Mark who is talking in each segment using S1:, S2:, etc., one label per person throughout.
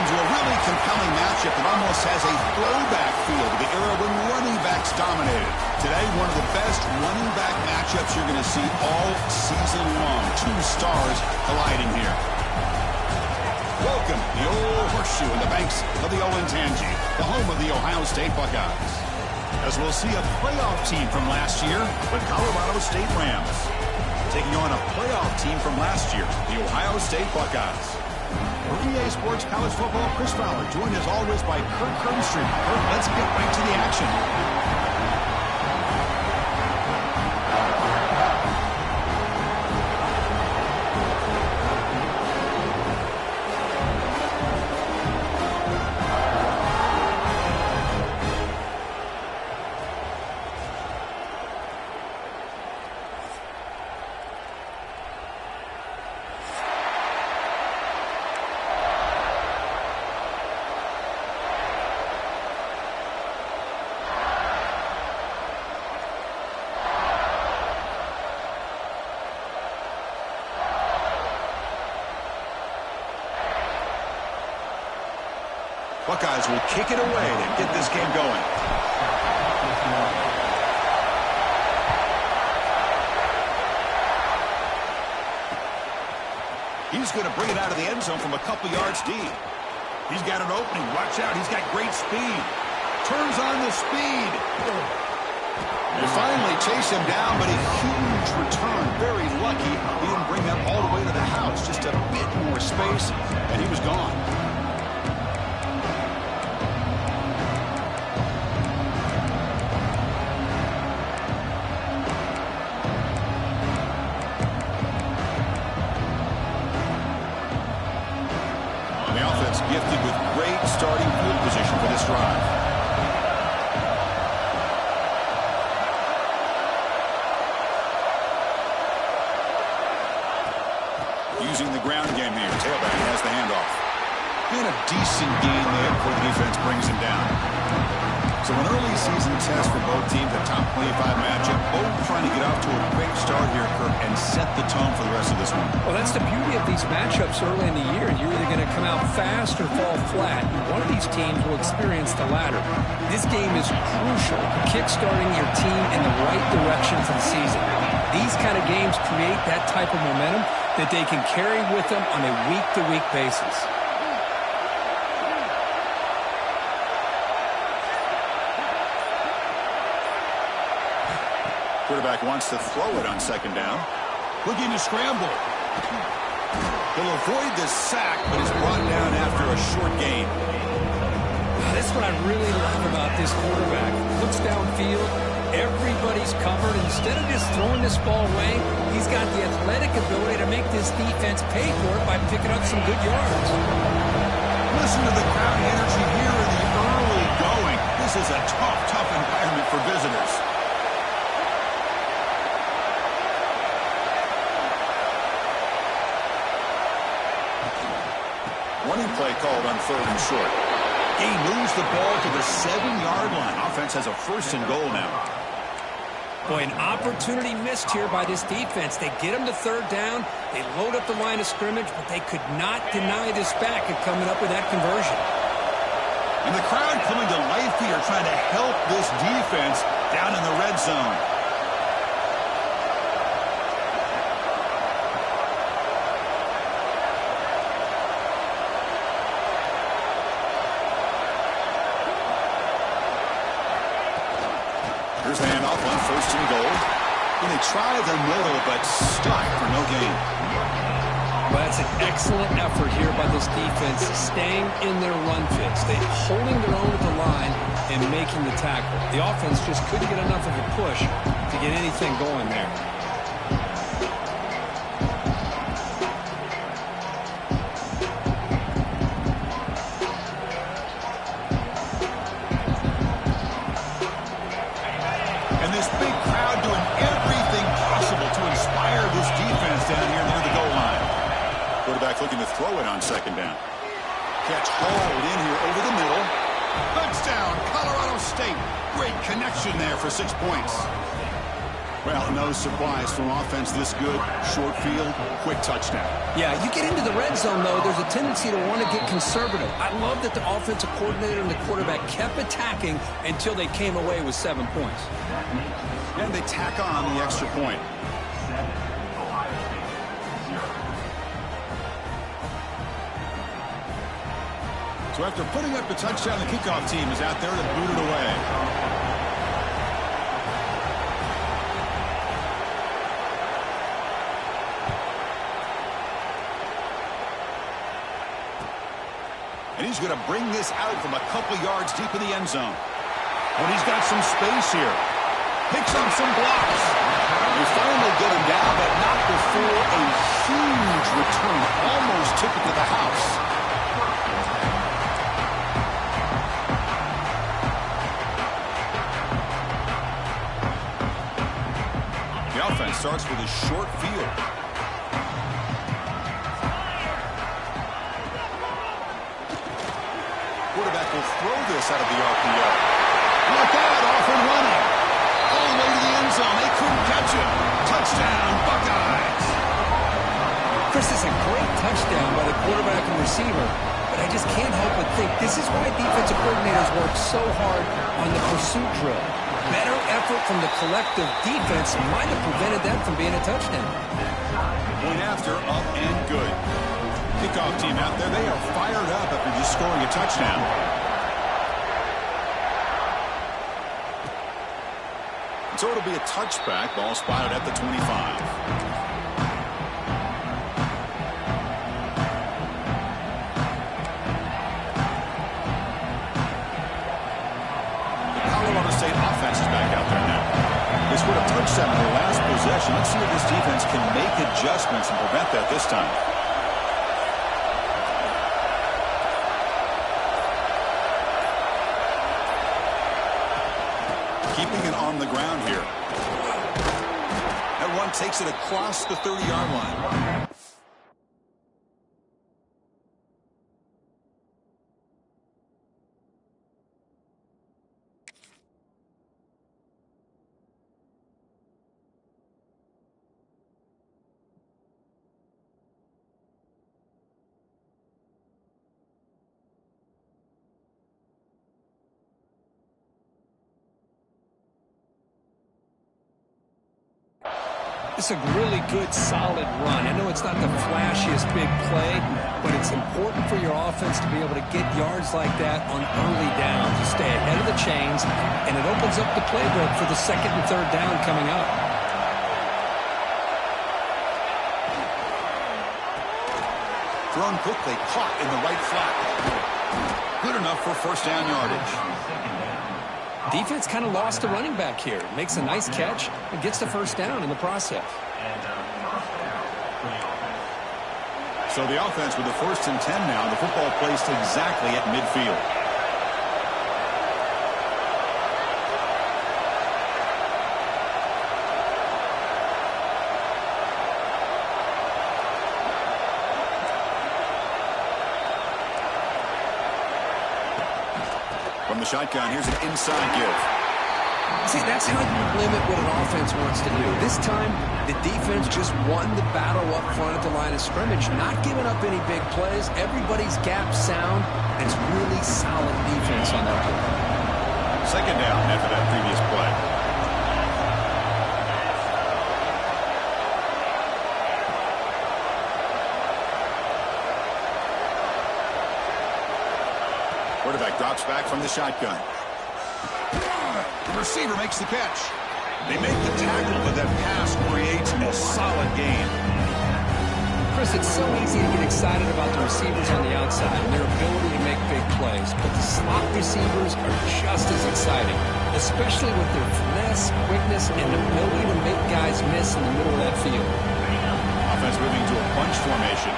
S1: into a really compelling matchup that almost has a throwback feel to the era when running backs dominated. Today, one of the best running back matchups you're going to see all season long. Two stars colliding here. Welcome, the old horseshoe in the banks of the old Ncaa, the home of the Ohio State Buckeyes. As we'll see a playoff team from last year, the Colorado State Rams, taking on a playoff team from last year, the Ohio State Buckeyes. For EA Sports College Football, Chris Fowler, joined as always by Kirk Kernstream. Kirk, let's get right to the action. Buckeyes will kick it away to get this game going. He's going to bring it out of the end zone from a couple yards deep. He's got an opening. Watch out. He's got great speed. Turns on the speed. They finally chase him down, but a huge return. Very lucky he didn't bring that all the way to the house. Just a bit more space, and he was gone. Gifted with great starting field position for this drive. Using the ground game here. Tailback has the handoff. And a decent gain there before the defense brings him down. So an early season test for both teams, a top 25 matchup. Both trying to get off to a quick start here, Kirk, and set the tone for the rest of this one.
S2: Well, that's the beauty of these matchups early in the year. You're either going to come out fast or fall flat. One of these teams will experience the latter. This game is crucial, kickstarting your team in the right direction for the season. These kind of games create that type of momentum that they can carry with them on a week-to-week basis.
S1: Quarterback wants to throw it on second down. Looking to scramble. He'll avoid the sack, but is brought down after a short gain.
S2: That's what I really love about this quarterback. Looks downfield. Everybody's covered. Instead of just throwing this ball away, he's got the athletic ability to make this defense pay for it by picking up some good yards.
S1: Listen to the crowd energy here in the early going. This is a tough environment for visitors. Running play called on 3rd and short. He moves the ball to the 7-yard line. Offense has a 1st and goal now.
S2: Boy, an opportunity missed here by this defense. They get him to 3rd down. They load up the line of scrimmage, but they could not deny this back and coming up with that conversion.
S1: And the crowd coming to life here, trying to help this defense down in the red zone. Here's the handoff on 1st and goal. And they try the middle, but stuck for no gain.
S2: Well, that's an excellent effort here by this defense, staying in their run fits. They're holding their own at the line and making the tackle. The offense just couldn't get enough of a push to get anything going there.
S1: Looking to throw it on 2nd down. Catch hauled in here over the middle. Touchdown, Colorado State. Great connection there for 6 points. Well, no surprise from offense this good. Short field, quick touchdown.
S2: Yeah, you get into the red zone, though, there's a tendency to want to get conservative. I love that the offensive coordinator and the quarterback kept attacking until they came away with 7 points.
S1: And they tack on the extra point. So after putting up the touchdown, the kickoff team is out there to boot it away. And he's going to bring this out from a couple yards deep in the end zone. When he's got some space here. Picks on some blocks. You finally get him down, but not before a huge return. Almost took it to the house. The offense starts with a short field. Quarterback will throw this out of the RPO. Look out, off and running. All the way to the end zone. They couldn't catch him. Touchdown, Buckeyes.
S2: Chris, is a great touchdown by the quarterback and receiver, but I just can't help but think this is why defensive coordinators work so hard on the pursuit drill. Better effort from the collective defense might have prevented that from being a touchdown.
S1: Point after, up and good. Kickoff team out there, they are fired up after just scoring a touchdown. So it'll be a touchback. Ball spotted at the 25. The Colorado State offense is back out there now. They scored a touchdown in their last possession. Let's see if this defense can make adjustments and prevent that this time. Keeping it on the ground here. That one takes it across the 30-yard line.
S2: It's a really good, solid run. I know it's not the flashiest big play, but it's important for your offense to be able to get yards like that on early downs. You stay ahead of the chains, and it opens up the playbook for the second and third down coming up.
S1: Thrown quickly, caught in the right flat. Good enough for first down yardage.
S2: Defense kind of lost the running back here. Makes a nice catch and gets the first down in the process.
S1: So the offense with the 1st and 10 now. The football placed exactly at midfield. From the shotgun, here's an inside give.
S2: See, that's how you limit what an offense wants to do. This time, the defense just won the battle up front at the line of scrimmage, not giving up any big plays. Everybody's gap sound, and it's really solid defense on that play.
S1: Second down after that previous play. Quarterback drops back from the shotgun. The receiver makes the catch. They make the tackle, but that pass creates a solid gain.
S2: Chris, it's so easy to get excited about the receivers on the outside and their ability to make big plays, but the slot receivers are just as exciting, especially with their finesse, quickness, and ability to make guys miss in the middle of that field.
S1: Offense moving to a bunch formation.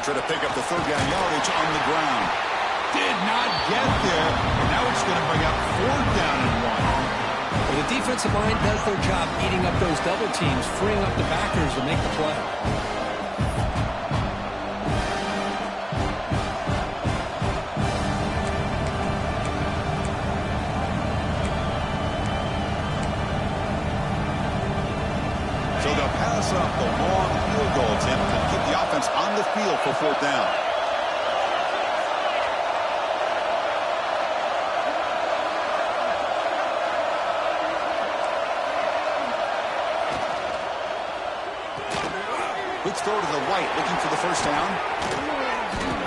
S1: Try to pick up the third down yardage on the ground. Did not get there. And now it's going to bring up 4th down and 1.
S2: Well, the defensive line does their job eating up those double teams, freeing up the backers to make the play.
S1: So they'll pass up the long field goal attempt to keep the offense on the field for 4th down. Quick throw to the right, looking for the 1st down.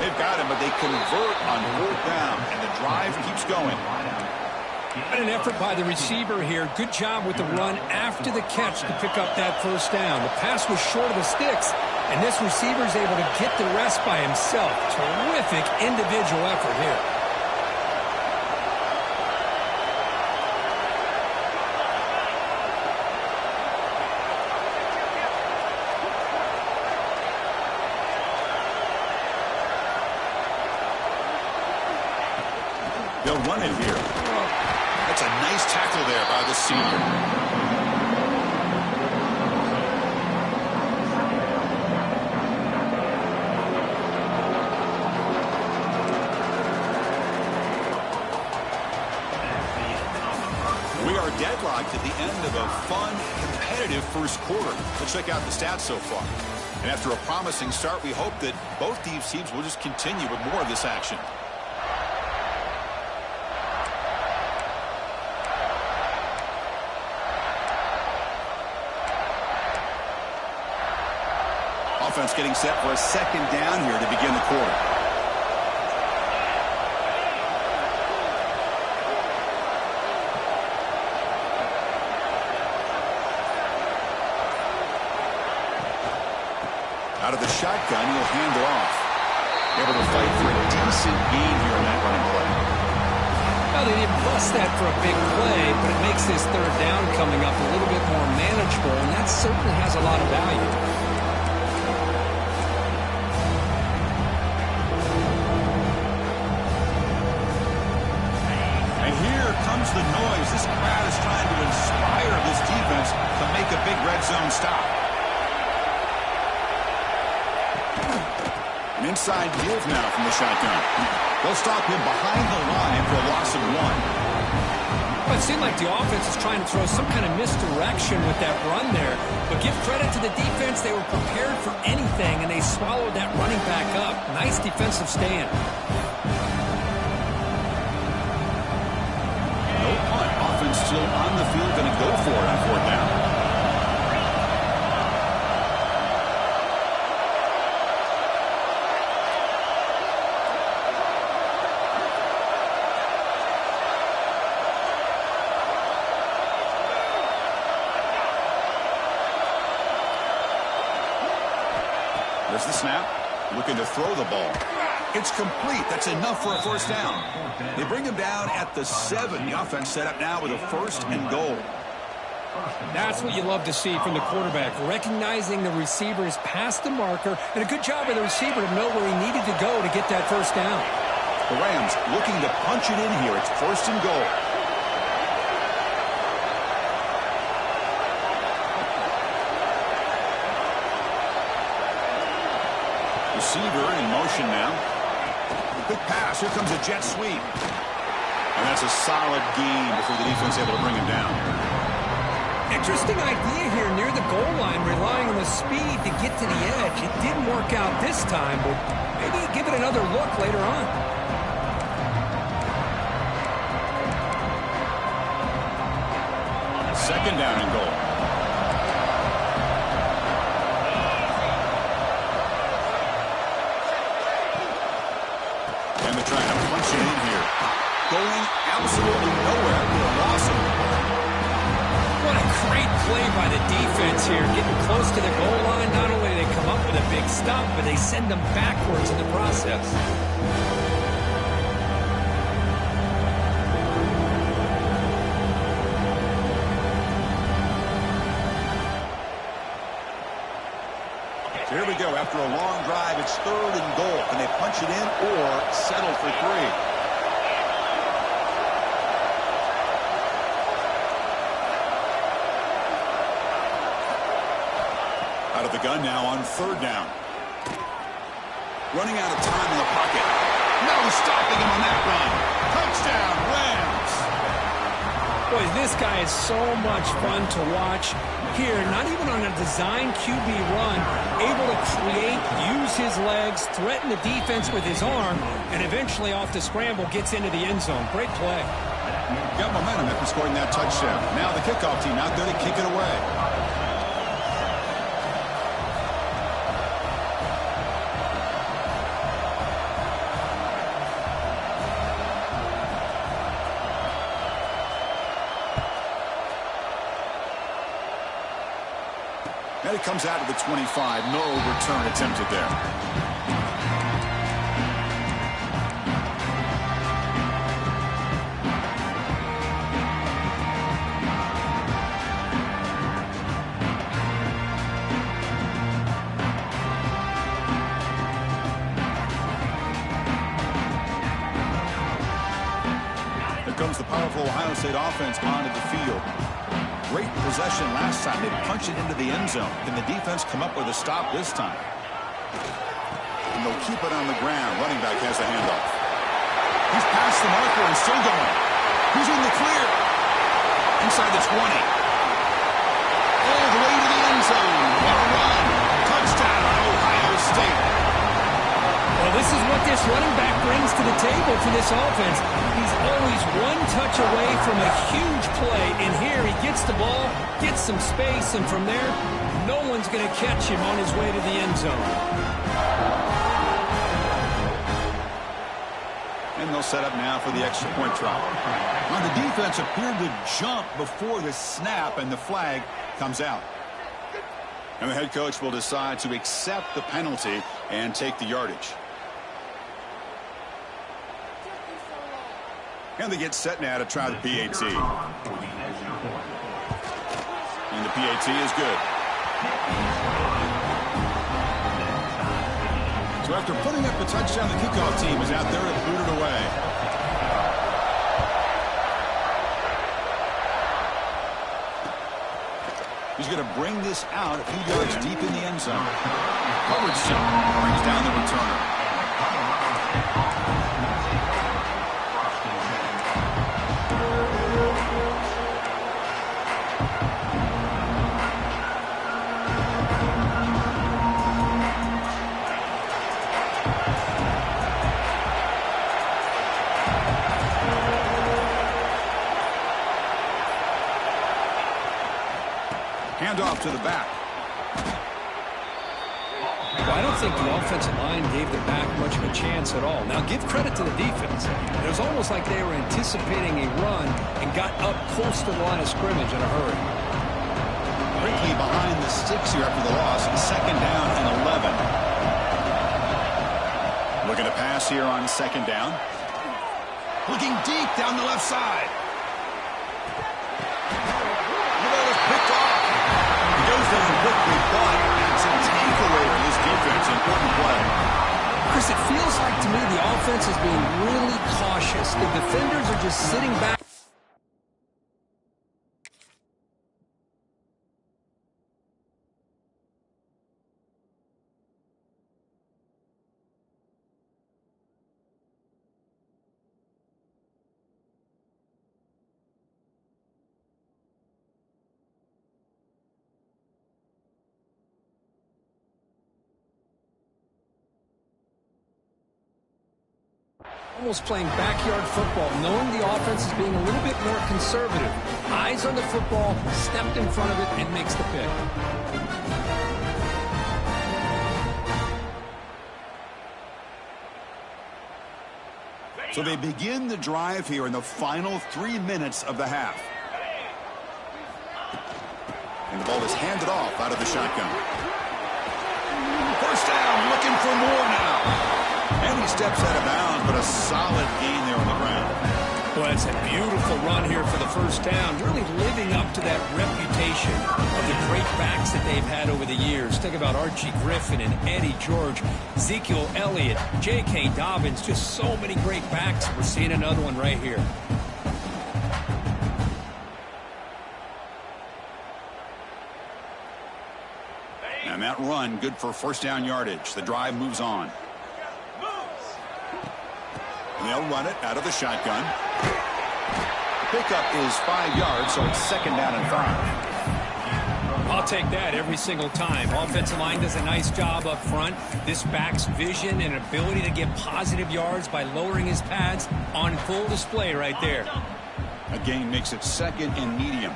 S1: They've got him, but they convert on 4th down, and the drive keeps going.
S2: What an effort by the receiver here. Good job with the run after the catch to pick up that 1st down. The pass was short of the sticks, and this receiver is able to get the rest by himself. Terrific individual effort here.
S1: They'll run it here. That's a nice tackle there by the senior. We are deadlocked at the end of a fun, competitive 1st quarter. Let's check out the stats so far. And after a promising start, we hope that both these teams will just continue with more of this action. Offense getting set for a 2nd down here to begin the quarter. Out of the shotgun, he'll hand it off. Able to fight for a decent gain here in that running play.
S2: Well, they didn't bust that for a big play, but it makes this 3rd down coming up a little bit more manageable, and that certainly has a lot of value. Comes the noise. This crowd is trying to inspire this defense to make a big red zone stop.
S1: An inside give now from the shotgun. They'll stop him behind the line for a loss of 1.
S2: Well, it seemed like the offense is trying to throw some kind of misdirection with that run there. But give credit to the defense. They were prepared for anything, and they swallowed that running back up. Nice defensive stand.
S1: Still on the field, going to go for it on 4th down. There's the snap. Looking to throw the ball. It's complete. That's enough for a 1st down. They bring him down at the 7. The offense set up now with a 1st and goal.
S2: That's what you love to see from the quarterback, recognizing the receiver is past the marker, and a good job of the receiver to know where he needed to go to get that 1st down.
S1: The Rams looking to punch it in here. It's 1st and goal. Receiver in motion now. Quick pass. Here comes a jet sweep. And that's a solid gain before the defense able to bring him down.
S2: Interesting idea here near the goal line, relying on the speed to get to the edge. It didn't work out this time, but maybe give it another look later on.
S1: Second down and goal. And they're trying to punch it in here. Going absolutely nowhere with a loss of the ball.
S2: What a great play by the defense here. Getting close to the goal line, not only do they come up with a big stop, but they send them backwards in the process.
S1: Here we go. After a long drive, it's 3rd and goal. Can they punch it in or settle for 3? gun now on 3rd down. Running out of time in the pocket. No stopping him on that run. Touchdown, Rams.
S2: Boy, this guy is so much fun to watch. Here, not even on a design QB run, able to create, use his legs, threaten the defense with his arm, and eventually off the scramble gets into the end zone. Great play.
S1: Got momentum after scoring that touchdown. Now the kickoff team out there to kick it away. And it comes out to the 25. No return attempted there. Comes the powerful Ohio State offense onto the field. Great possession last time. They punch it into the end zone. Can the defense come up with a stop this time? And they'll keep it on the ground. Running back has the handoff. He's past the marker and still going. He's in the clear. Inside the 20. All the way to the end zone. What a run. Touchdown, Ohio State.
S2: Well, this is what this running back brings to the table for this offense. He's always one touch away from a huge play, and here he gets the ball, gets some space, and from there, no one's going to catch him on his way to the end zone.
S1: And they'll set up now for the extra point try. Now the defense appeared to jump before the snap, and the flag comes out. And the head coach will decide to accept the penalty and take the yardage. And they get set now to try the PAT. And the PAT is good. So after putting up the touchdown, the kickoff team is out there to boot it away. He's going to bring this out a few yards deep in the end zone. Coverage zone brings down the returner. Handoff to the back.
S2: Well, I don't think the offensive line gave the back much of a chance at all. Now, give credit to the defense. It was almost like they were anticipating a run and got up close to the line of scrimmage in a hurry.
S1: Quickly behind the sticks here after the loss. 2nd down and 11. Looking to pass here on 2nd down. Looking deep down the left side. The ball is picked off. Goes down quickly, but that's a takeaway for this defense. Important play.
S2: Chris, it feels like to me the offense is being really cautious. The defenders are just sitting back. Almost playing backyard football, knowing the offense is being a little bit more conservative. Eyes on the football, stepped in front of it, and makes the pick.
S1: So they begin the drive here in the final 3 minutes of the half. And the ball is handed off out of the shotgun. 1st down, looking for more now. And he steps out of bounds, but a solid gain there on the ground.
S2: Well, it's a beautiful run here for the 1st down, really living up to that reputation of the great backs that they've had over the years. Think about Archie Griffin and Eddie George, Ezekiel Elliott, J.K. Dobbins, just so many great backs. We're seeing another one right here.
S1: And that that run, good for first down yardage. The drive moves on. And they'll run it out of the shotgun. Pickup is 5 yards, so it's second down and 5.
S2: I'll take that every single time. Offensive line does a nice job up front. This back's vision and ability to get positive yards by lowering his pads on full display right there.
S1: A gain makes it second and medium.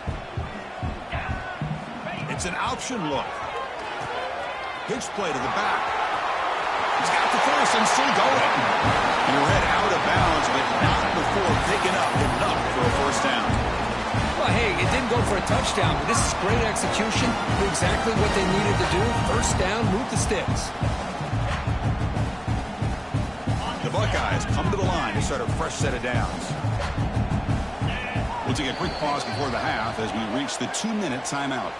S1: It's an option look. Pitch play to the back. He's got the first and still going. He read out of bounds, but not before picking up enough for a first down.
S2: Well, hey, it didn't go for a touchdown, but this is great execution. Knew exactly what they needed to do. First down, move the sticks.
S1: The Buckeyes come to the line to start a fresh set of downs. We'll take a quick pause before the half as we reach the 2-minute timeout.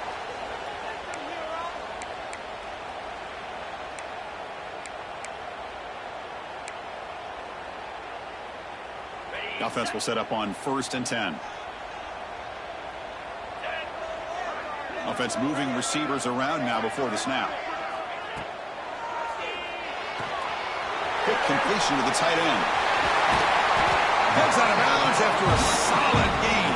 S1: The offense will set up on 1st and 10. Offense moving receivers around now before the snap. Quick completion to the tight end. Heads out of bounds after a solid gain.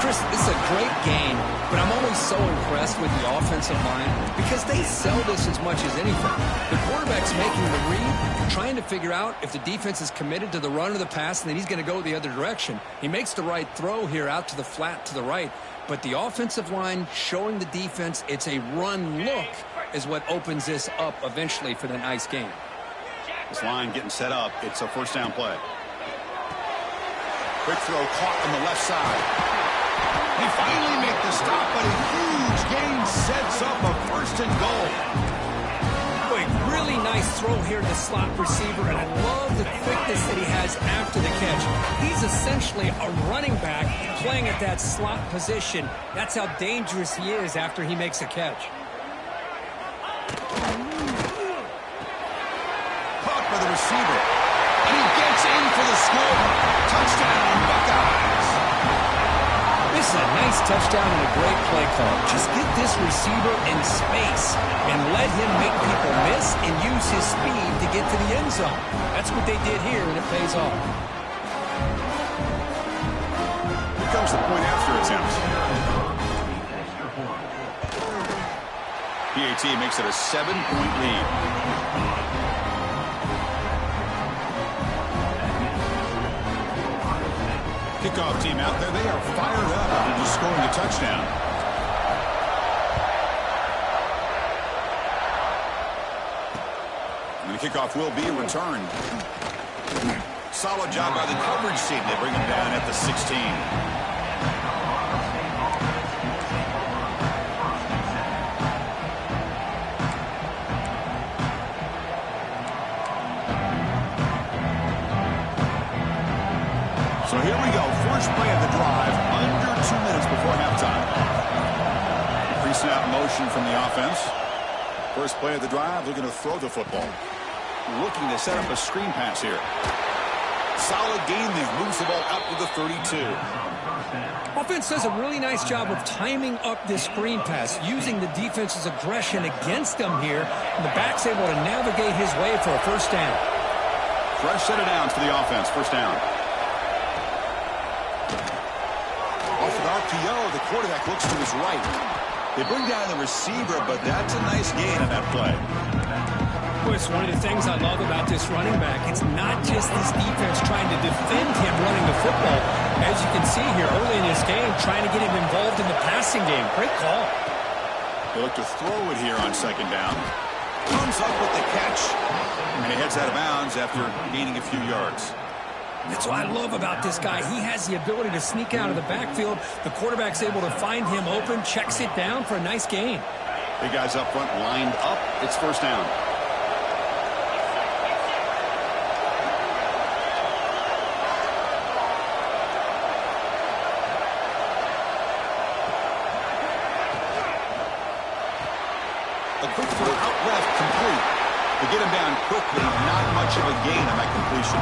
S2: Chris, this is a great game, but I'm always so impressed with the offensive line because they sell this as much as anything. The quarterback's making the read, trying to figure out if the defense is committed to the run or the pass, and then he's going to go the other direction. He makes the right throw here out to the flat to the right, but the offensive line showing the defense it's a run look is what opens this up eventually for the nice game.
S1: This line getting set up. It's a first down play. Quick throw caught on the left side. They finally make the stop, but a huge gain sets up a first and goal.
S2: Boy, really nice throw here to the slot receiver, and I love the quickness that he has after the catch. He's essentially a running back playing at that slot position. That's how dangerous he is after he makes a catch.
S1: Caught by the receiver, and he gets in for the score. Touchdown, Buckeyes.
S2: This is a nice touchdown and a great play call. Just get this receiver in space and let him make people miss and use his speed to get to the end zone. That's what they did here, and it pays off.
S1: Here comes the point after attempt. PAT makes it a 7-point lead. Kickoff team out there. They are fired up after just scoring a touchdown. And the kickoff will be returned. Solid job by the coverage team. They bring him down at the 16. So here we go. First play of the drive, under 2 minutes before halftime. Pre-snap motion from the offense. First play of the drive, looking to throw the football. Looking to set up a screen pass here. Solid gain there. Moves the ball up to the 32.
S2: Offense does a really nice job of timing up this screen pass, using the defense's aggression against them here. And the back's able to navigate his way for a first down.
S1: Fresh set of downs for the offense. First down. Off an RPO, the quarterback looks to his right. They bring down the receiver, but that's a nice gain on that play.
S2: Well, it's one of the things I love about this running back. It's not just this defense trying to defend him running the football. As you can see here early in this game, trying to get him involved in the passing game. Great call.
S1: They look to throw it here on second down. Comes up with the catch, and he heads out of bounds after gaining a few yards.
S2: That's what I love about this guy. He has the ability to sneak out of the backfield. The quarterback's able to find him open, checks it down for a nice gain.
S1: Big guys up front lined up. It's first down. A quick throw out left, complete. They get him down quickly, not much of a gain on that completion.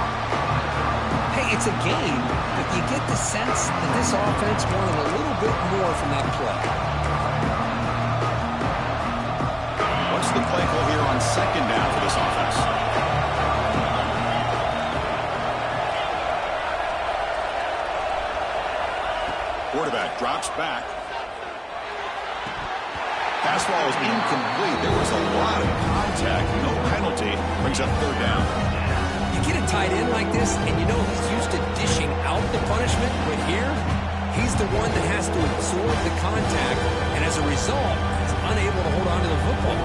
S2: Hey, it's a game, but you get the sense that this offense wanted a little bit more from that play.
S1: What's the play call here on second down for this offense? Quarterback drops back. Pass ball is incomplete. There was a lot of contact. No penalty. Brings up third down.
S2: You get a tight end like this, and you know he's used to dishing out the punishment, but here, he's the one that has to absorb the contact, and as a result, is unable to hold on to the football.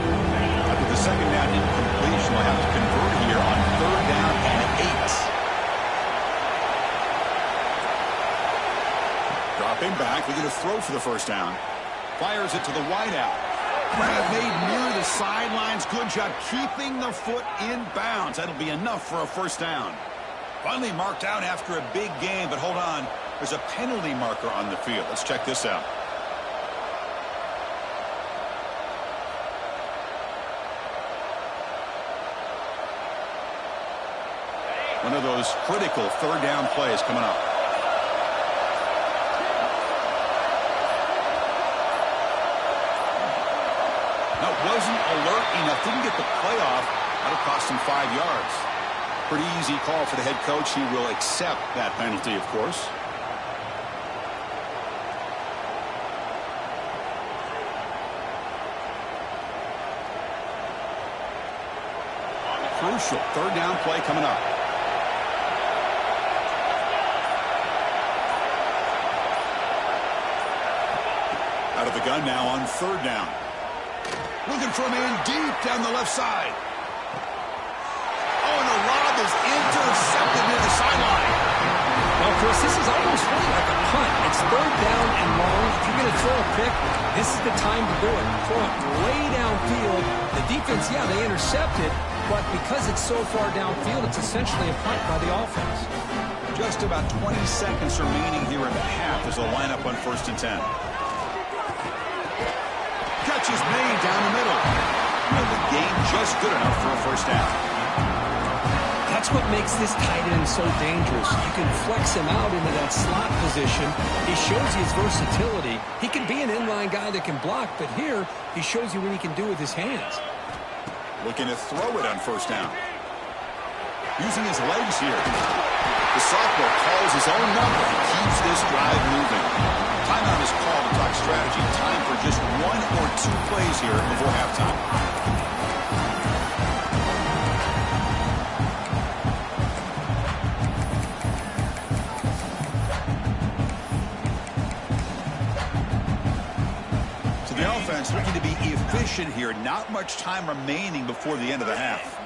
S1: After the second down incompletion, they'll have to convert here on third down and 8. Dropping back, we're going to throw for the first down. Fires it to the wideout. Grab made near the sidelines. Good job keeping the foot in bounds. That'll be enough for a first down. Finally marked out after a big game, but hold on. There's a penalty marker on the field. Let's check this out. One of those critical third down plays coming up. That wasn't alert enough. Didn't get the play off. That would cost him 5 yards. Pretty easy call for the head coach. He will accept that penalty, of course. Crucial third down play coming up. Out of the gun now on third down. Looking for a man deep down the left side. Oh, and the lob is intercepted near the sideline.
S2: Well, Chris, this is almost really like a punt. It's third down and long. If you're going to throw a pick, this is the time to do it. Throw it way downfield. The defense, yeah, they intercepted, but because it's so far downfield, it's essentially a punt by the offense.
S1: Just about 20 seconds remaining here in the half as they'll line up on 1st and 10. Catch is made down the middle. And the game just good enough for a first down.
S2: That's what makes this tight end so dangerous. You can flex him out into that slot position. He shows you his versatility. He can be an inline guy that can block, but here he shows you what he can do with his hands.
S1: Looking to throw it on first down. Using his legs here. The sophomore calls his own number and keeps this drive moving. Timeout is called to talk strategy. Time for just 1 or 2 plays here before halftime. So the offense looking to be efficient here. Not much time remaining before the end of the half.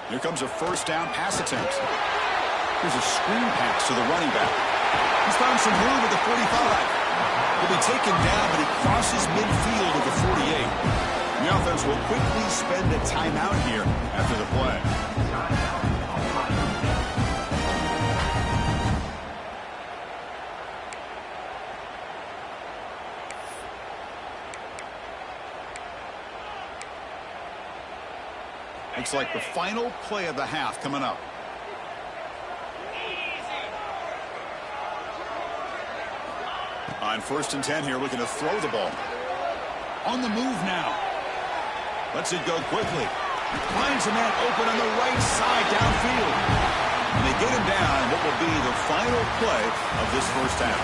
S1: Here comes a first down pass attempt. Here's a screen pass to the running back. He's found some room at the 45. He'll be taken down, but he crosses midfield at the 48. The offense will quickly spend a timeout here after the play. Looks like the final play of the half coming up. On 1st and 10 here, looking to throw the ball. On the move now. Lets it go quickly. Finds a man open on the right side downfield. And they get him down in what will be the final play of this first half.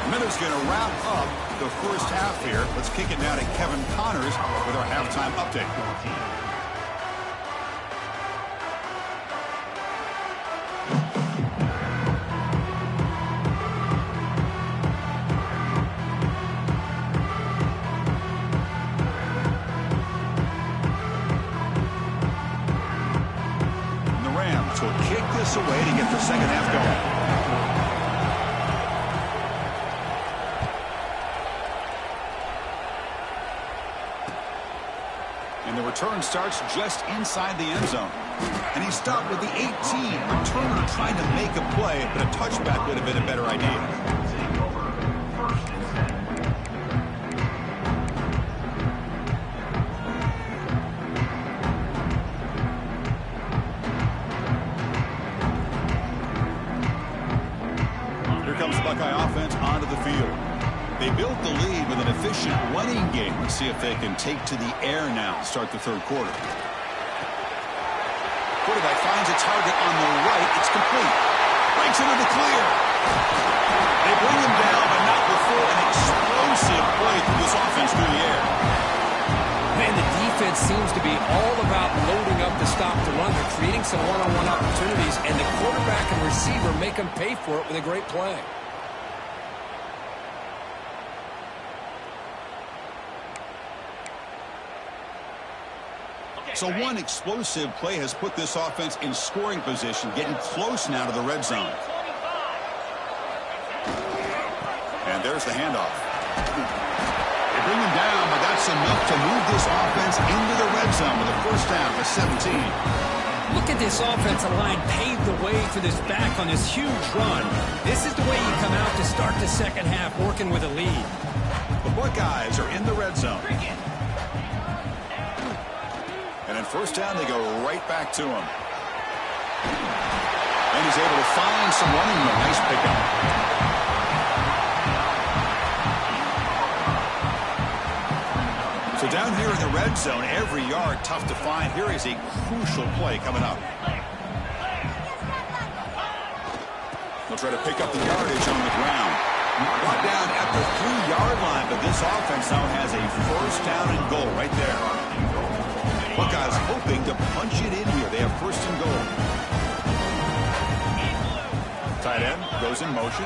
S1: Minutes going to wrap up the first half here. Let's kick it now to Kevin Connors with our halftime update. Will kick this away to get the second half going. And the return starts just inside the end zone. And he stopped with the 18. Returner trying to make a play, but a touchback would have been a better idea. Buckeye offense onto the field. They built the lead with an efficient running game. Let's see if they can take to the air now to start the third quarter. Quarterback finds a target on the right. It's complete. Breaks into the clear. They bring him down, but not before an explosive play through this offense through the air.
S2: Man, the defense seems to be all about loading up to stop the run. They're creating some one-on-one opportunities, and the quarterback and receiver make them pay for it with a great play.
S1: So one explosive play has put this offense in scoring position, getting close now to the red zone. And there's the handoff. They bring him down, but that's enough to move this offense into the red zone with a first down for 17.
S2: Look at this offensive line pave the way for this back on this huge run. This is the way you come out to start the second half, working with a lead.
S1: The Buckeyes are in the red zone. And in first down, they go right back to him. And he's able to find some running room. Nice pickup. So down here in the red zone, every yard tough to find. Here is a crucial play coming up. They'll try to pick up the yardage on the ground. Brought down at the 3-yard line, but this offense now has a first down and goal right there. Buckeyes hoping to punch it in here. They have first and goal. Tight end goes in motion.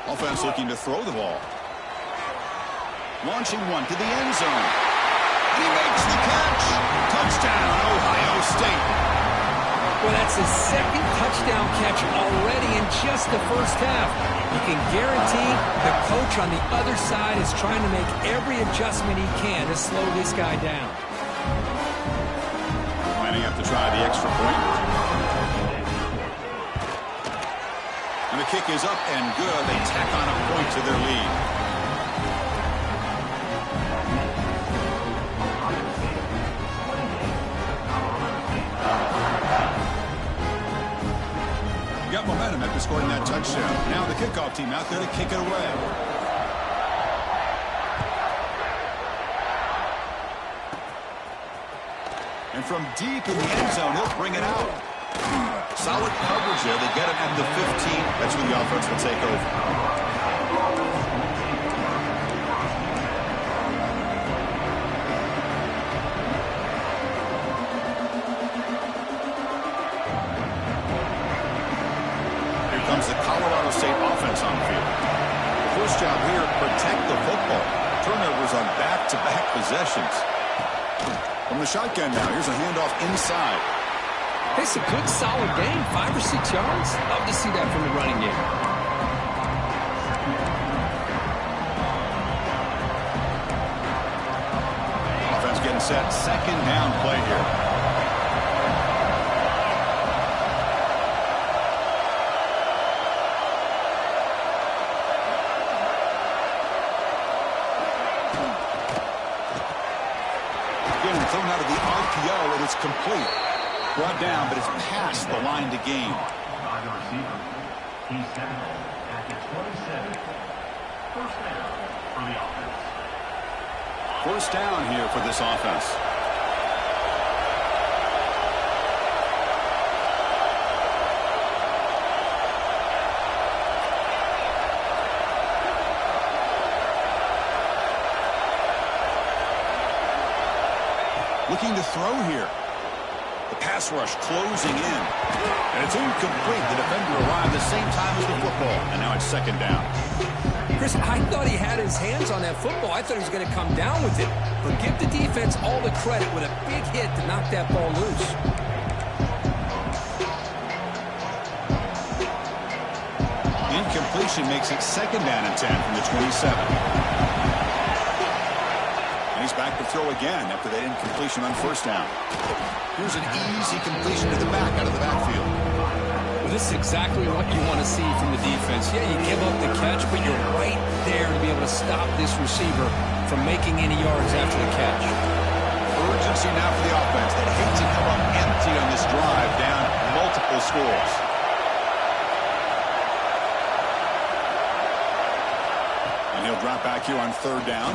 S1: Offense looking to throw the ball. Launching one to the end zone. And he makes the catch. Touchdown, Ohio State.
S2: Well, that's his second touchdown catch already in just the first half. You can guarantee the coach on the other side is trying to make every adjustment he can to slow this guy down.
S1: Lining up to try the extra point. And the kick is up and good. They tack on a point to their lead. Got momentum after scoring that touchdown. Now the kickoff team out there to kick it away. And from deep in the end zone, he'll bring it out. Solid coverage there. They get him at the 15. That's where the offense will take over. Comes the Colorado State offense on the field. The first job here, protect the football. Turnovers on back-to-back possessions. From the shotgun now, here's a handoff inside.
S2: It's a good, solid game, 5 or 6 yards. Love to see that from the running game.
S1: Offense getting set, second down play here. Thrown out of the RPO, and it's complete. Brought down, but it's past the line to gain.
S3: By the receiver, he's tackled at the 27. First down for the offense.
S1: First down here for this offense. Looking to throw here. The pass rush closing in. And it's incomplete. The defender arrived the same time as the football. And now it's second down.
S2: Chris, I thought he had his hands on that football. I thought he was going to come down with it. But give the defense all the credit with a big hit to knock that ball loose.
S1: Incompletion makes it second down and 10 from the 27. He's back to throw again after that incompletion on first down. Here's an easy completion to the back out of the backfield.
S2: Well, this is exactly what you want to see from the defense. Yeah, you give up the catch, but you're right there to be able to stop this receiver from making any yards after the catch.
S1: Urgency now for the offense. They hate to come up empty on this drive, down multiple scores. he'll drop back here on third down.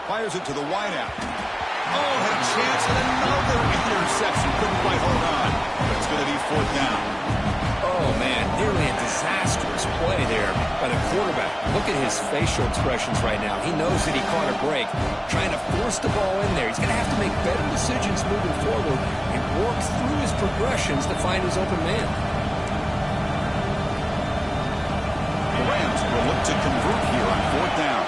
S1: Fires it to the wideout. Oh, had a chance at another interception. Couldn't quite hold on. But it's going to be fourth down.
S2: Oh, man, nearly a disastrous play there by the quarterback. Look at his facial expressions right now. He knows that he caught a break, trying to force the ball in there. He's going to have to make better decisions moving forward and work through his progressions to find his open man.
S1: The Rams will look to convert here on fourth down.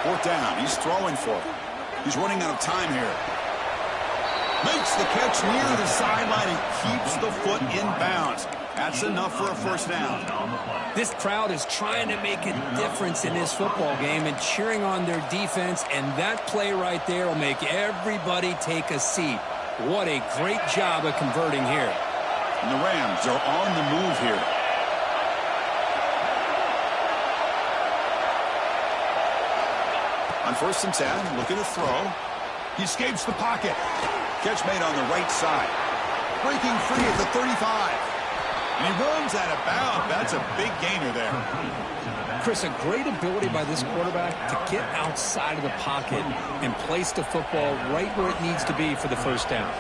S1: Fourth down. He's throwing for it. He's running out of time here. Makes the catch near the sideline and keeps the foot in bounds. That's enough for a first down.
S2: This crowd is trying to make a difference in this football game and cheering on their defense, and that play right there will make everybody take a seat. What a great job of converting here.
S1: And the Rams are on the move here. On 1st and 10, looking to throw. He escapes the pocket. Catch made on the right side. Breaking free at the 35. And he runs out of bounds. That's a big gainer there.
S2: Chris, a great ability by this quarterback to get outside of the pocket and place the football right where it needs to be for the first down.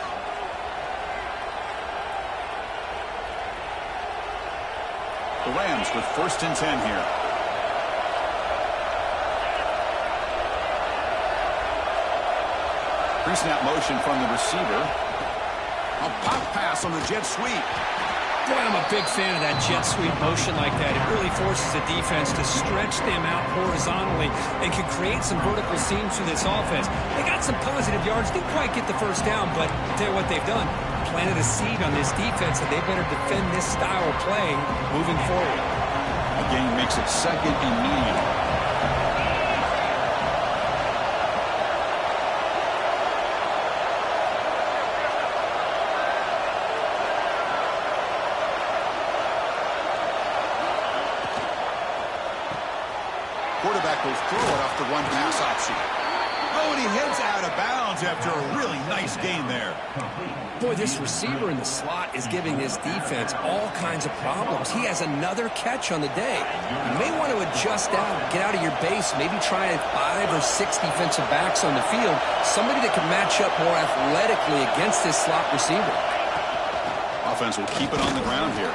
S1: The Rams with 1st and 10 here. Pre-snap motion from the receiver. A pop pass on the jet sweep.
S2: Boy, I'm a big fan of that jet sweep motion like that. It really forces the defense to stretch them out horizontally and can create some vertical seams through this offense. They got some positive yards. Didn't quite get the first down, but I'll tell you what they've done. Planted a seed on this defense, and they better defend this style of play moving forward.
S1: The game makes it 2nd and medium. Quarterback will throw it off the one pass option. Oh, and he heads out of bounds after a really nice gain there.
S2: Boy, this receiver in the slot is giving this defense all kinds of problems. He has another catch on the day. You may want to adjust out, get out of your base, maybe try 5 or 6 defensive backs on the field, somebody that can match up more athletically against this slot receiver.
S1: Offense will keep it on the ground here.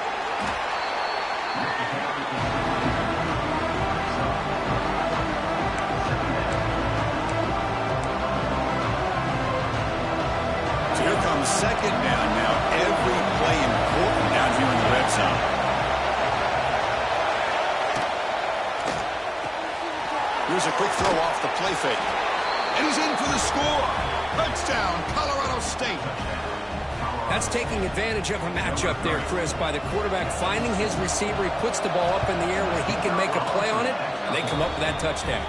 S1: Here comes 2nd down now. Every play important down here in the red zone. Here's a quick throw off the play fake. And he's in for the score. Touchdown, Colorado State.
S2: That's taking advantage of a matchup there, Chris, by the quarterback finding his receiver. He puts the ball up in the air where he can make a play on it, and they come up with that touchdown.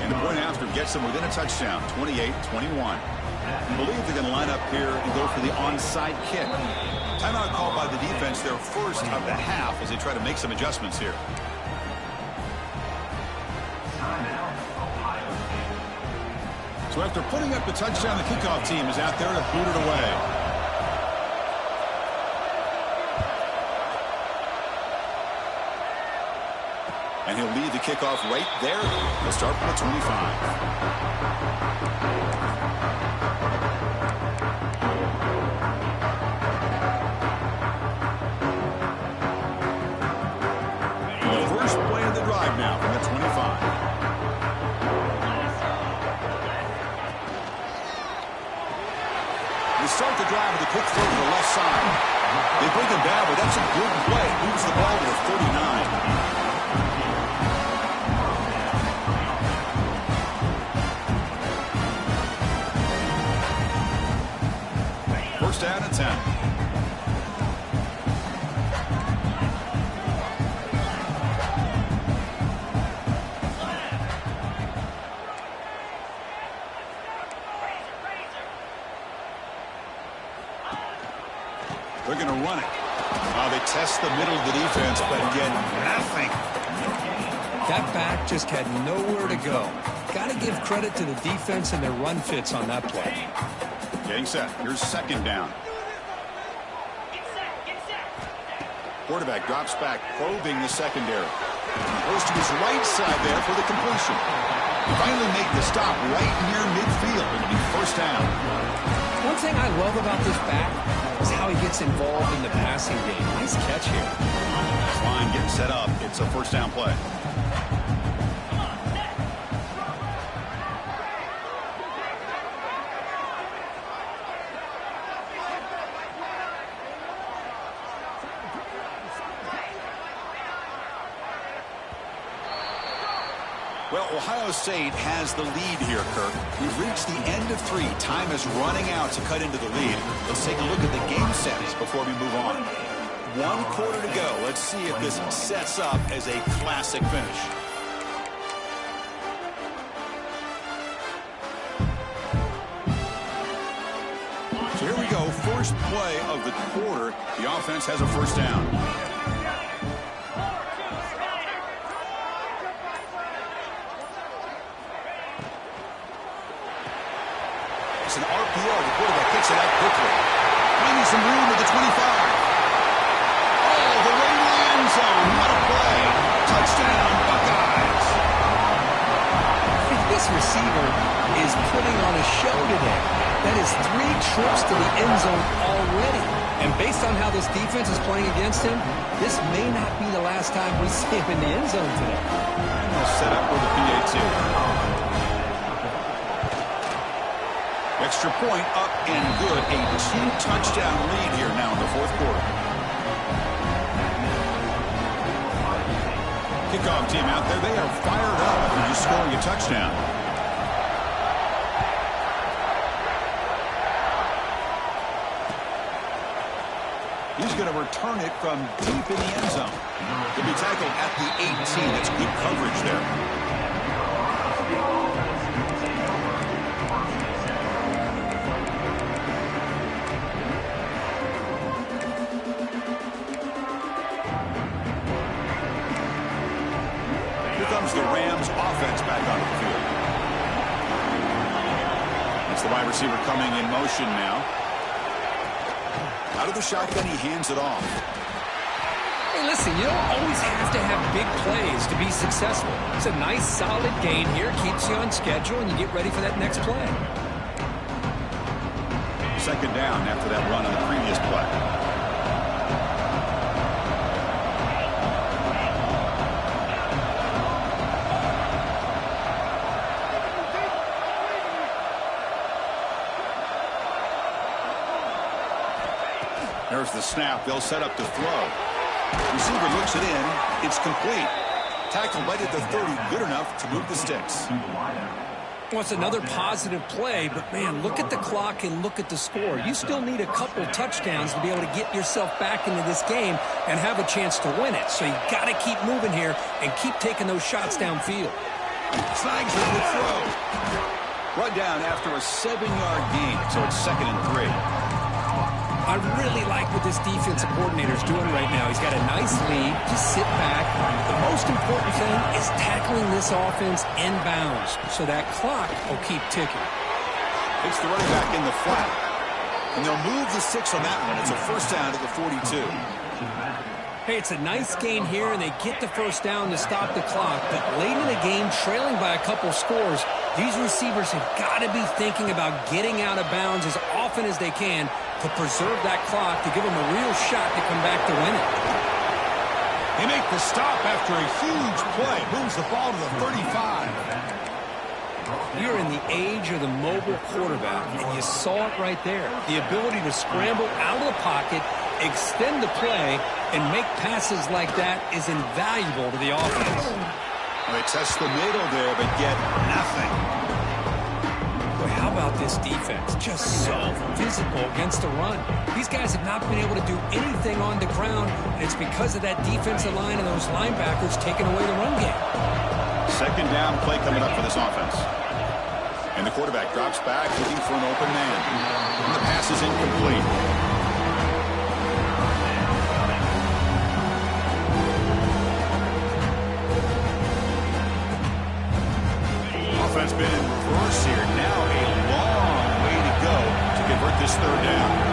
S1: And the point after gets them within a touchdown, 28-21. I believe they're going to line up here and go for the onside kick. Timeout called by the defense, their first of the half, as they try to make some adjustments here. So after putting up the touchdown, the kickoff team is out there to boot it away. And he'll lead the kickoff right there. They'll start from the 25. Now from the 25. They start the drive with a quick throw to the left side. They bring him down, but that's a good play. Moves the ball to the 39. First down and 10. They're going to run it. They test the middle of the defense, but get nothing.
S2: That back just had nowhere to go. Got to give credit to the defense and their run fits on that play.
S1: Getting set. Here's second down. Quarterback drops back, probing the secondary. Goes to his right side there for the completion. Finally make the stop right near midfield. It'll be first down.
S2: One thing I love about this back is how he gets involved in the passing game. Nice catch here.
S1: Line getting set up. It's a first down play. Well, Ohio State has the lead here, Kirk. We've reached the end of 3. Time is running out to cut into the lead. Let's take a look at the game settings before we move on. 1 quarter to go. Let's see if this sets up as a classic finish. So here we go. First play of the quarter. The offense has a first down. It's an RPO. The quarterback kicks it out quickly. Finding some room at the 25. Oh, the way to the end zone. What a play. Touchdown, Buckeyes.
S2: This receiver is putting on a show today. That is 3 trips to the end zone already. And based on how this defense is playing against him, this may not be the last time we see him in the end zone today.
S1: They'll set up with a PAT. Extra point up and good. A 2-touchdown lead here now in the fourth quarter. Kickoff team out there. They are fired up after just scoring a touchdown. He's going to return it from deep in the end zone. He'll be tackled at the 18. That's good coverage there. The Rams offense back onto the field. It's the wide receiver coming in motion now. Out of the shotgun, he hands it off.
S2: Hey, listen, you don't always have to have big plays to be successful. It's a nice, solid gain here. Keeps you on schedule, and you get ready for that next play.
S1: Second down after that run on the previous play. There's the snap. They'll set up to throw. Receiver looks it in. It's complete. Tackle right at the 30. Good enough to move the sticks.
S2: Well, it's another positive play, but, man, look at the clock and look at the score. You still need a couple touchdowns to be able to get yourself back into this game and have a chance to win it. So you got to keep moving here and keep taking those shots downfield.
S1: Snags with the throw. Run down after a 7-yard gain, so it's 2nd and 3.
S2: I really like what this defensive coordinator is doing right now. He's got a nice lead. Just sit back. The most important thing is tackling this offense inbounds so that clock will keep ticking.
S1: It's the running back in the flat. And they'll move the 6 on that one. It's a first down at the 42.
S2: Hey, it's a nice gain here, and they get the first down to stop the clock. But late in the game, trailing by a couple scores, these receivers have got to be thinking about getting out of bounds as often as they can to preserve that clock, to give them a real shot to come back to win it.
S1: They make the stop after a huge play. Moves the ball to the 35.
S2: You're in the age of the mobile quarterback, and you saw it right there. The ability to scramble out of the pocket, extend the play, and make passes like that is invaluable to the offense.
S1: Well, they test the middle there, but get nothing.
S2: Boy, how about this defense? Just so physical against the run. These guys have not been able to do anything on the ground, and it's because of that defensive line and those linebackers taking away the run game.
S1: Second down play coming up for this offense. And the quarterback drops back looking for an open man. And the pass is incomplete. this third down.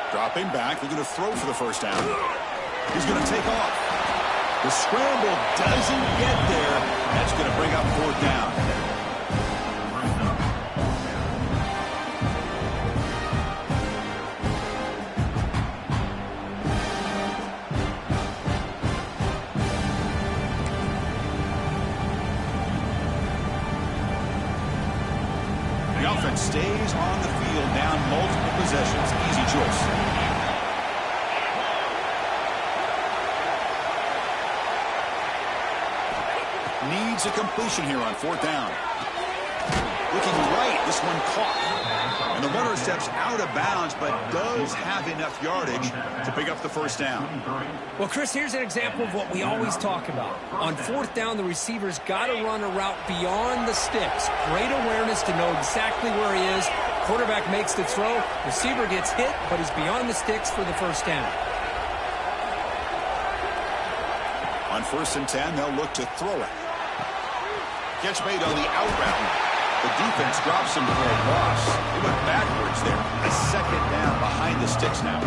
S1: Dropping back, they're going to throw for the first down. He's going to take off. The scramble doesn't get there. That's going to bring up fourth down. The offense stays on the field, down multiple possessions. Easy choice. Needs a completion here on fourth down. Looking right, this one caught. And the runner steps out of bounds, but does have enough yardage to pick up the first down.
S2: Well, Chris, here's an example of what we always talk about. On fourth down, the receiver's got to run a route beyond the sticks. Great awareness to know exactly where he is. Quarterback makes the throw. Receiver gets hit, but he's beyond the sticks for the first down.
S1: On 1st and 10, they'll look to throw it. Catch made on the out route. The defense drops him for a loss. They went backwards there. A second down behind the sticks now.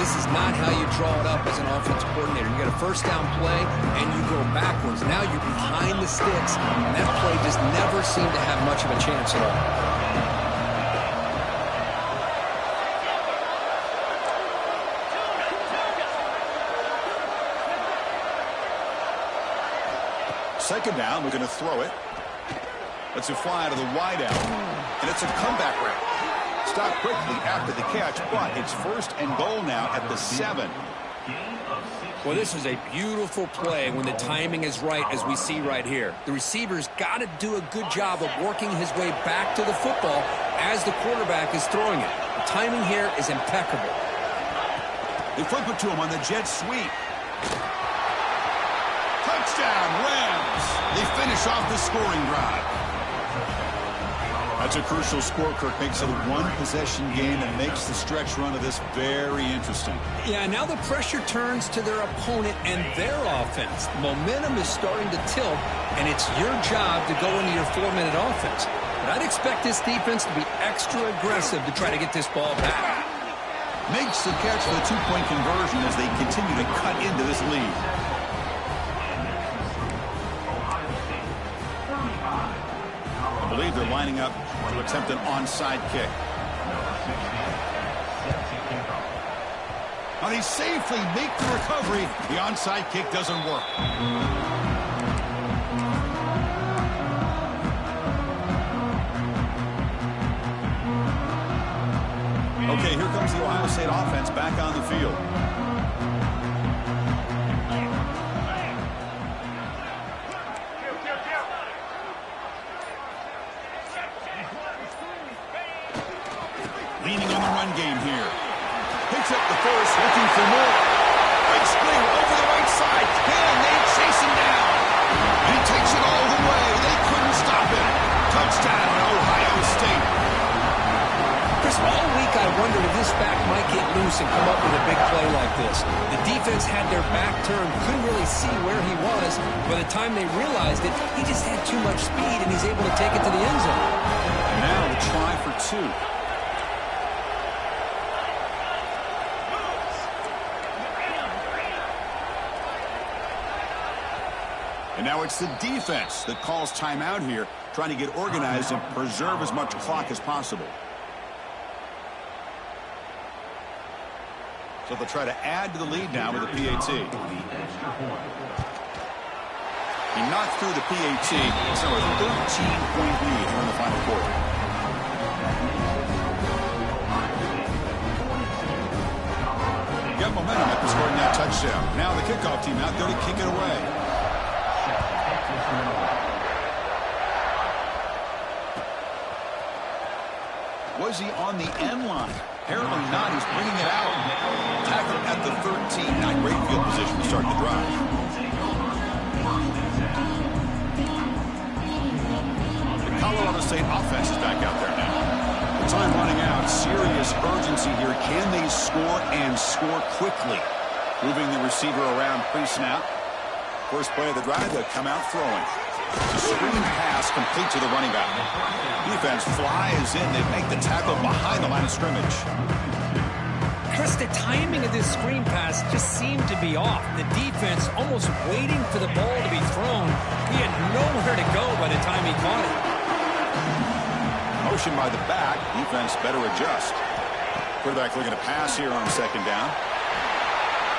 S2: This is not how you draw it up as an offense coordinator. You got a first down play, and you go backwards. Now you're behind the sticks, and that play just never seemed to have much of a chance at all.
S1: Second down, we're going to throw it. Lets it fly out of the wide out. And it's a comeback route. Stop quickly after the catch, but it's 1st and goal now at the 7.
S2: Well, this is a beautiful play when the timing is right, as we see right here. The receiver's got to do a good job of working his way back to the football as the quarterback is throwing it. The timing here is impeccable.
S1: They flip it to him on the jet sweep. Touchdown, Rams. They finish off the scoring drive. That's a crucial score. Kirk makes it a one-possession game and makes the stretch run of this very interesting.
S2: Yeah, now the pressure turns to their opponent and their offense. The momentum is starting to tilt, and it's your job to go into your 4-minute offense. But I'd expect this defense to be extra aggressive to try to get this ball back.
S1: Makes the catch for the two-point conversion as they continue to cut into this lead. I believe they're lining up to attempt an onside kick. Now they safely make the recovery. The onside kick doesn't work. Okay, here comes the Ohio State offense back on the field. Leaning on the run game here. Picks up the first, looking for more. Big screen over the right side. Can they chase him down? And he takes it all the way. They couldn't stop him. Touchdown, Ohio State.
S2: Chris, all week I wondered if this back might get loose and come up with a big play like this. The defense had their back turned, couldn't really see where he was. By the time they realized it, he just had too much speed, and he's able to take it to the end zone.
S1: Now the try for 2. And now it's the defense that calls timeout here, trying to get organized and preserve as much clock as possible. So they'll try to add to the lead now with a PAT. He knocked through the PAT. It's now a 13-point lead here in the final quarter. Got momentum after scoring that touchdown. Now the kickoff team out there to kick it away. Was he on the end line? Apparently not. He's bringing it out. Tackled at the great field position to start the drive. The Colorado State offense is back out there now. The time running out. Serious urgency here. Can they score and score quickly? Moving the receiver around pre-snap. First play of the drive, they'll come out throwing. The screen pass complete to the running back. Defense flies in. They make the tackle behind the line of scrimmage.
S2: Chris, the timing of this screen pass just seemed to be off. The defense almost waiting for the ball to be thrown. He had nowhere to go by the time he caught it.
S1: Motion by the back. Defense better adjust. Quarterback looking to pass here on second down.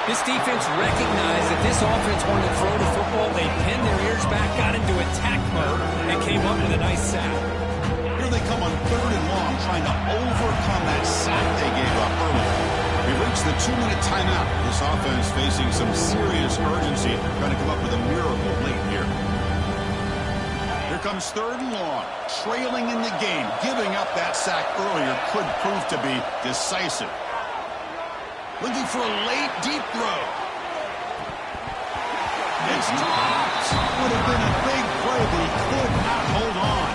S2: This defense recognized that this offense wanted to throw the football. They pinned their ears back, got into attack mode, and came up with a nice sack.
S1: Here they come on 3rd and long, trying to overcome that sack they gave up earlier. We reached the 2-minute timeout. This offense facing some serious urgency, trying to come up with a miracle late here. Here comes 3rd and long, trailing in the game. Giving up that sack earlier could prove to be decisive. Looking for a late, deep throw. It's dropped. Would have been a big play, but he could not hold on.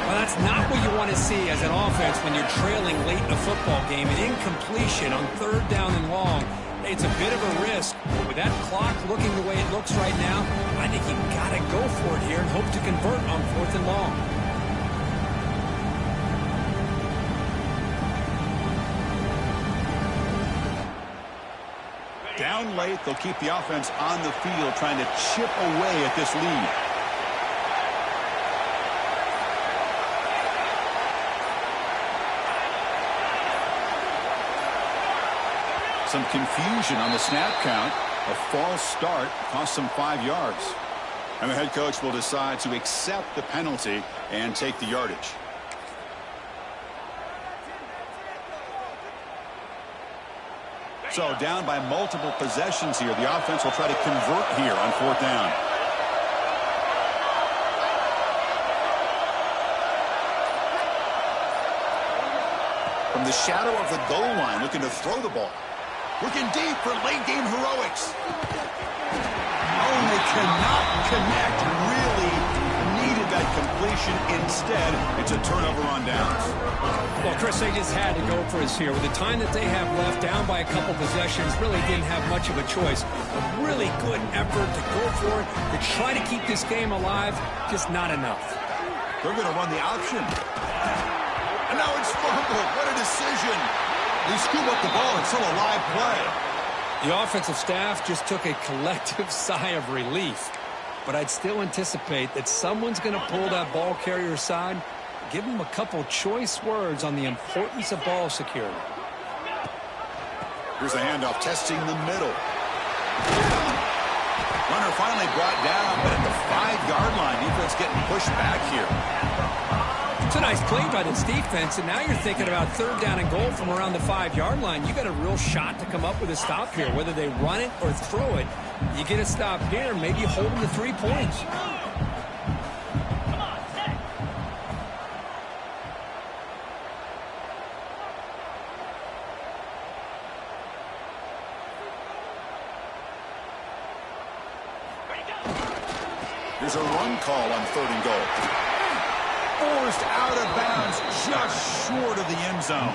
S2: Well, that's not what you want to see as an offense when you're trailing late in a football game. An incompletion on 3rd down and long. It's a bit of a risk. But with that clock looking the way it looks right now, I think you've got to go for it here and hope to convert on 4th and long.
S1: Down late, they'll keep the offense on the field, trying to chip away at this lead. Some confusion on the snap count. A false start cost them 5 yards. And the head coach will decide to accept the penalty and take the yardage. So down by multiple possessions here. The offense will try to convert here on 4th down. From the shadow of the goal line, looking to throw the ball. Looking deep for late game heroics. Oh, they cannot connect. Really needed that completion. Instead, it's a turnover on downs.
S2: Well, Chris, they just had to go for us here. With the time that they have left, down by a couple possessions, really didn't have much of a choice. A really good effort to go for it, to try to keep this game alive, just not enough.
S1: They're going to run the option. And now it's fumbled. What a decision. They scoop up the ball. It's still a live play.
S2: The offensive staff just took a collective sigh of relief. But I'd still anticipate that someone's going to pull that ball carrier aside, give him a couple choice words on the importance of ball security.
S1: Here's a handoff, testing the middle. Runner finally brought down, but at the 5-yard line, defense getting pushed back here.
S2: It's a nice play by this defense, and now you're thinking about 3rd down and goal from around the 5-yard line. You got a real shot to come up with a stop here, whether they run it or throw it. You get a stop here, maybe you hold them to 3 points.
S1: There's a run call on 3rd and goal. Forced out of bounds, just short of the end zone.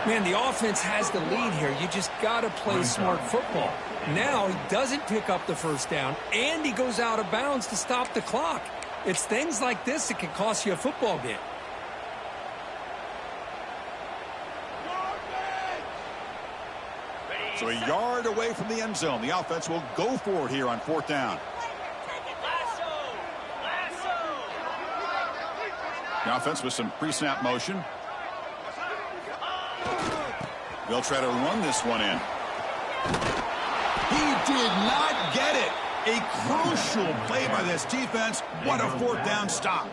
S2: Man, the offense has the lead here. You just got to play smart football. Now he doesn't pick up the 1st down, and he goes out of bounds to stop the clock. It's things like this that can cost you a football game.
S1: So a yard away from the end zone. The offense will go for it here on 4th down. The offense with some pre-snap motion. They'll try to run this one in. He did not get it. A crucial play by this defense. What a 4th down stop.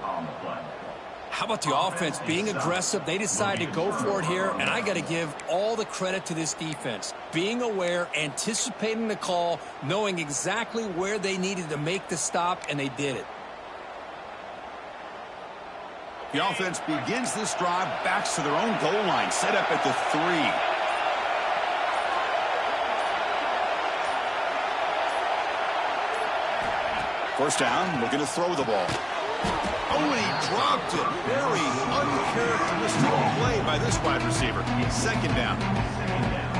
S2: How about the offense being aggressive? They decide to go for it here, and I got to give all the credit to this defense. Being aware, anticipating the call, knowing exactly where they needed to make the stop, and they did it.
S1: The offense begins this drive, backs to their own goal line, set up at the 3. First down, looking to throw the ball. Oh, and he dropped it. Very uncharacteristic play by this wide receiver. Second down.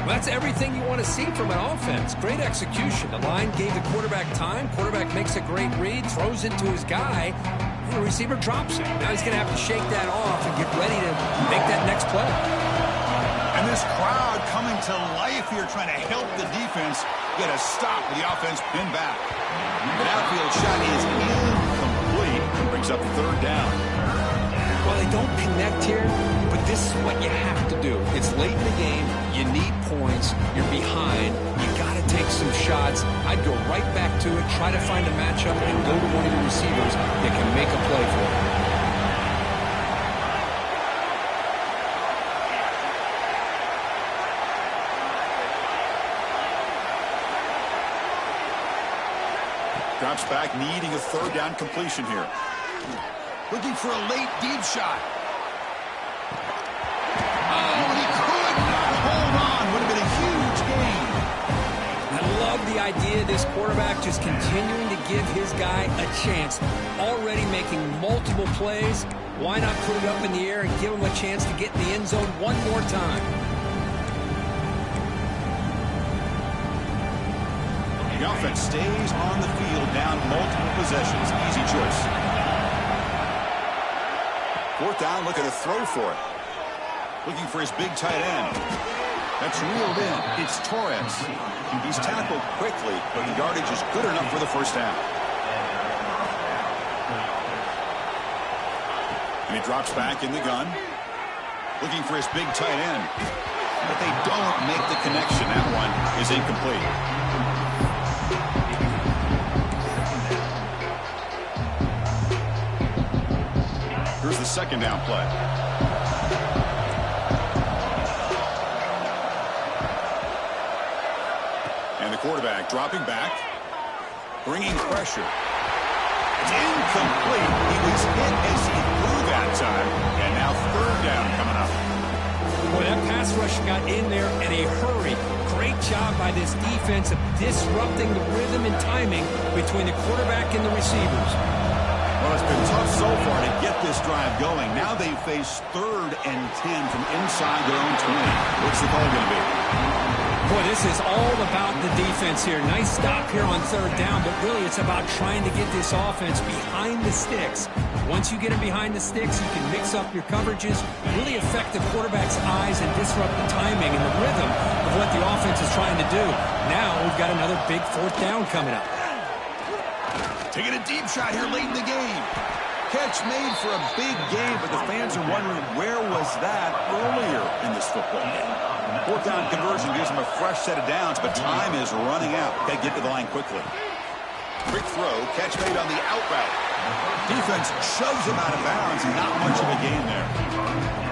S2: Well, that's everything you want to see from an offense. Great execution. The line gave the quarterback time. Quarterback makes a great read, throws it to his guy, and the receiver drops it. Now he's going to have to shake that off and get ready to make that next play.
S1: And this crowd coming to life here, trying to help the defense get a stop with the offense pinned back. The outfield shot is incomplete. Brings up third down.
S2: Well, they don't connect here, but this is what you have to do. It's late in the game. You need points. You're behind. You got to take some shots. I'd go right back to it, try to find a matchup, and go to one of the receivers that can make a play for you.
S1: Drops back, needing a third down completion here. Looking for a late deep shot. Oh, and he could not hold on. Would have been a huge gain.
S2: I love the idea of this quarterback just continuing to give his guy a chance. Already making multiple plays. Why not put it up in the air and give him a chance to get in the end zone one more time?
S1: The offense stays on the field, down multiple possessions. Easy choice. Fourth down, looking to throw for it. Looking for his big tight end. That's reeled in. It's Torres. He's tackled quickly, but the yardage is good enough for the first down. And he drops back in the gun. Looking for his big tight end. But they don't make the connection. That one is incomplete. Here's the second down play. And the quarterback dropping back, bringing pressure. It's incomplete. He was hit as he threw that time, and now third down coming up.
S2: Boy, that pass rush got in there in a hurry. Great job by this defense of disrupting the rhythm and timing between the quarterback and the receivers.
S1: Well, it's been tough so far to get this drive going. Now they face 3rd and 10 from inside their own 20. What's the call going to be?
S2: Boy, this is all about the defense here. Nice stop here on third down, but really it's about trying to get this offense behind the sticks. Once you get them behind the sticks, you can mix up your coverages, really affect the quarterback's eyes and disrupt the timing and the rhythm of what the offense is trying to do. Now we've got another big fourth down coming up.
S1: Taking a deep shot here late in the game. Catch made for a big game, but the fans are wondering where was that earlier in this football game. Fourth down conversion gives them a fresh set of downs, but time is running out. Got to get to the line quickly. Quick throw, catch made on the out route. Defense shoves him out of bounds. Not much of a gain there.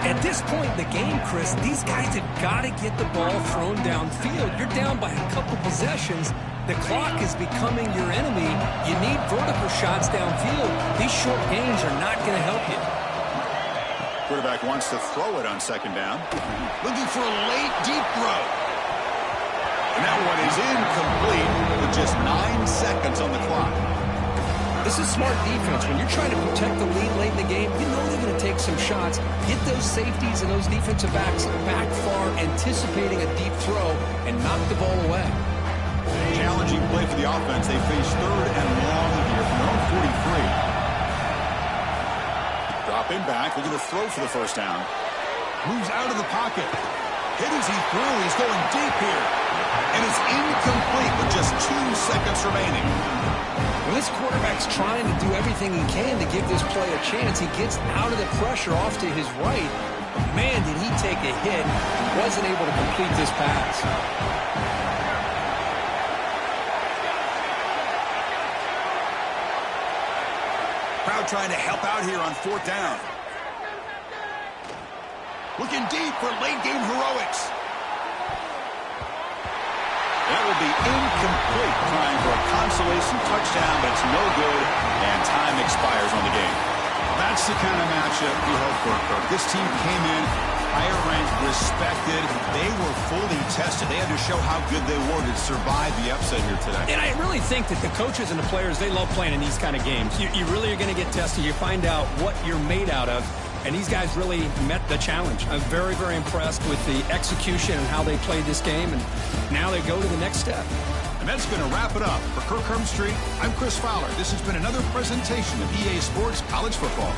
S2: At this point in the game, Chris, these guys have got to get the ball thrown downfield. You're down by a couple possessions. The clock is becoming your enemy. You need vertical shots downfield. These short gains are not going to help you.
S1: Quarterback wants to throw it on second down. Looking for a late deep throw. And that one is incomplete with just 9 seconds on the clock.
S2: This is smart defense. When you're trying to protect the lead late in the game, you know they're going to take some shots. Get those safeties and those defensive backs back far, anticipating a deep throw, and knock the ball away.
S1: Challenging play for the offense. They face 3rd and long here from their own 43. Dropping back, looking to throw for the first down. Moves out of the pocket. Hit as he threw. He's going deep here. And it's incomplete with just 2 seconds remaining.
S2: Well, this quarterback's trying to do everything he can to give this play a chance. He gets out of the pressure off to his right. Man, did he take a hit. He wasn't able to complete this pass.
S1: Crowd trying to help out here on fourth down. Looking deep for late game heroics. That will be incomplete, trying for a consolation touchdown, but it's no good, and time expires on the game. That's the kind of matchup you hope for, Kirk. This team came in higher ranked, respected. They were fully tested. They had to show how good they were to survive the upset here today.
S2: And I really think that the coaches and the players, they love playing in these kind of games. You really are going to get tested. You find out what you're made out of. And these guys really met the challenge. I'm very, very impressed with the execution and how they played this game. And now they go to the next step.
S1: And that's going to wrap it up. For Kirk Street, I'm Chris Fowler. This has been another presentation of EA Sports College Football.